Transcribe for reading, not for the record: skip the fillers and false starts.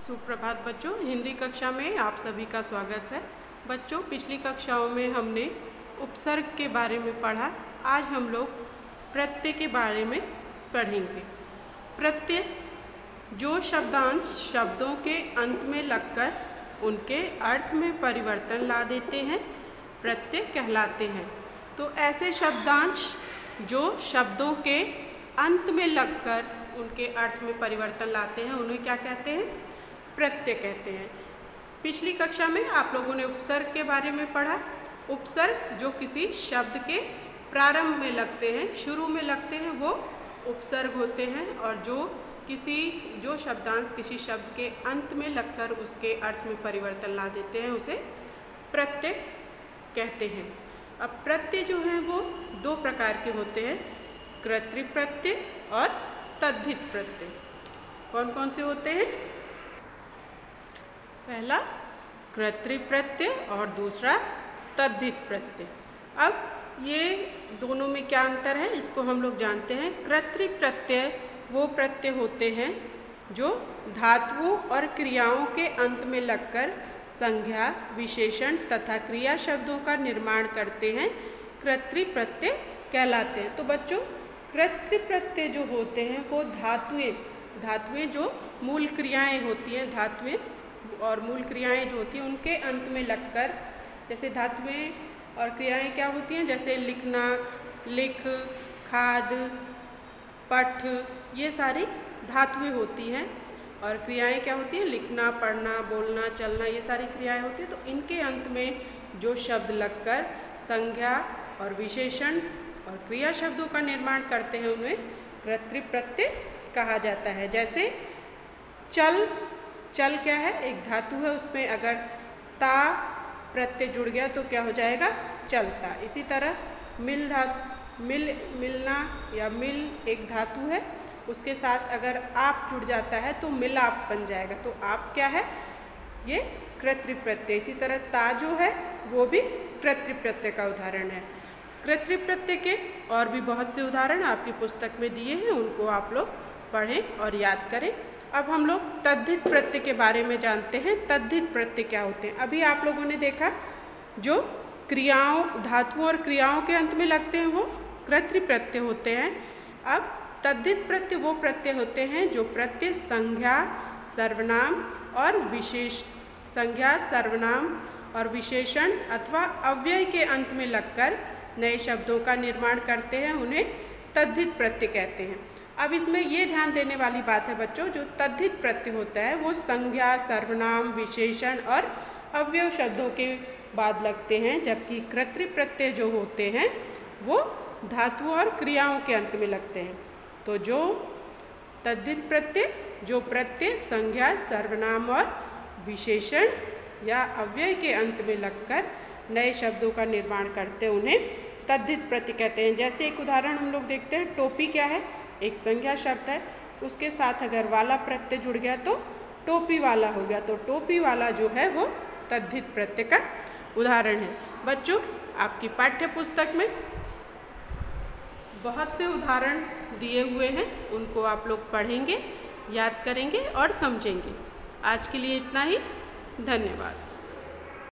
सुप्रभात बच्चों, हिंदी कक्षा में आप सभी का स्वागत है। बच्चों, पिछली कक्षाओं में हमने उपसर्ग के बारे में पढ़ा। आज हम लोग प्रत्यय के बारे में पढ़ेंगे। प्रत्यय जो शब्दांश शब्दों के अंत में लगकर उनके अर्थ में परिवर्तन ला देते हैं, प्रत्यय कहलाते हैं। तो ऐसे शब्दांश जो शब्दों के अंत में लगकर उनके अर्थ में परिवर्तन लाते हैं, उन्हें क्या कहते हैं? प्रत्यय कहते हैं। पिछली कक्षा में आप लोगों ने उपसर्ग के बारे में पढ़ा। उपसर्ग जो किसी शब्द के प्रारंभ में लगते हैं, शुरू में लगते हैं, वो उपसर्ग होते हैं। और जो शब्दांश किसी शब्द के अंत में लगकर उसके अर्थ में परिवर्तन ला देते हैं, उसे प्रत्यय कहते हैं। अब प्रत्यय जो हैं वो दो प्रकार के होते हैं, कर्तृ प्रत्यय और तद्धित प्रत्यय। कौन कौन से होते हैं? पहला कर्तृ प्रत्यय और दूसरा तद्धित प्रत्यय। अब ये दोनों में क्या अंतर है, इसको हम लोग जानते हैं। कर्तृ प्रत्यय वो प्रत्यय होते हैं जो धातुओं और क्रियाओं के अंत में लगकर संज्ञा, विशेषण तथा क्रिया शब्दों का निर्माण करते हैं, कर्तृ प्रत्यय कहलाते हैं। तो बच्चों, कर्तृ प्रत्यय जो होते हैं वो धातुएं जो मूल क्रियाएं होती हैं, धातुएं और मूल क्रियाएं जो होती हैं उनके अंत में लगकर, जैसे धातुएं और क्रियाएं क्या होती हैं, जैसे लिखना, लिख, खाद, पठ, ये सारी धातुएं होती हैं। और क्रियाएं क्या होती हैं? लिखना, पढ़ना, बोलना, चलना, ये सारी क्रियाएं होती हैं। तो इनके अंत में जो शब्द लगकर संज्ञा और विशेषण और क्रिया शब्दों का निर्माण करते हैं, उन्हें कर्तृ प्रत्यय कहा जाता है। जैसे चल क्या है? एक धातु है, उसमें अगर ता प्रत्यय जुड़ गया तो क्या हो जाएगा? चलता। इसी तरह मिलना या मिल एक धातु है, उसके साथ अगर आप जुड़ जाता है तो मिलाप बन जाएगा। तो आप क्या है? ये कर्तृ प्रत्यय। इसी तरह ता जो है वो भी कर्तृ प्रत्यय का उदाहरण है। कर्तृ प्रत्यय के और भी बहुत से उदाहरण आपकी पुस्तक में दिए हैं, उनको आप लोग पढ़ें और याद करें। अब हम लोग तद्धित प्रत्यय के बारे में जानते हैं। तद्धित प्रत्यय क्या होते हैं? अभी आप लोगों ने देखा जो क्रियाओं, धातुओं और क्रियाओं के अंत में लगते हैं वो कर्तृ प्रत्यय होते हैं। अब तद्धित प्रत्यय वो प्रत्यय होते हैं जो प्रत्यय संज्ञा, सर्वनाम और विशेषण अथवा अव्यय के अंत में लगकर नए शब्दों का निर्माण करते हैं, उन्हें तद्धित प्रत्यय कहते हैं। अब इसमें ये ध्यान देने वाली बात है बच्चों, जो तद्धित प्रत्यय होता है वो संज्ञा, सर्वनाम, विशेषण और अव्यय शब्दों के बाद लगते हैं, जबकि कर्तृ प्रत्यय जो होते हैं वो धातुओं और क्रियाओं के अंत में लगते हैं। तो जो तद्धित प्रत्यय जो प्रत्यय संज्ञा, सर्वनाम और विशेषण या अव्यय के अंत में लगकर नए शब्दों का निर्माण करते हैं, उन्हें तद्धित प्रत्यय कहते हैं। जैसे एक उदाहरण हम लोग देखते हैं, टोपी क्या है? एक संज्ञा शब्द है, उसके साथ अगर वाला प्रत्यय जुड़ गया तो टोपी वाला हो गया। तो टोपी वाला जो है वो तद्धित प्रत्यय का उदाहरण है। बच्चों, आपकी पाठ्य पुस्तक में बहुत से उदाहरण दिए हुए हैं, उनको आप लोग पढ़ेंगे, याद करेंगे और समझेंगे। आज के लिए इतना ही। धन्यवाद।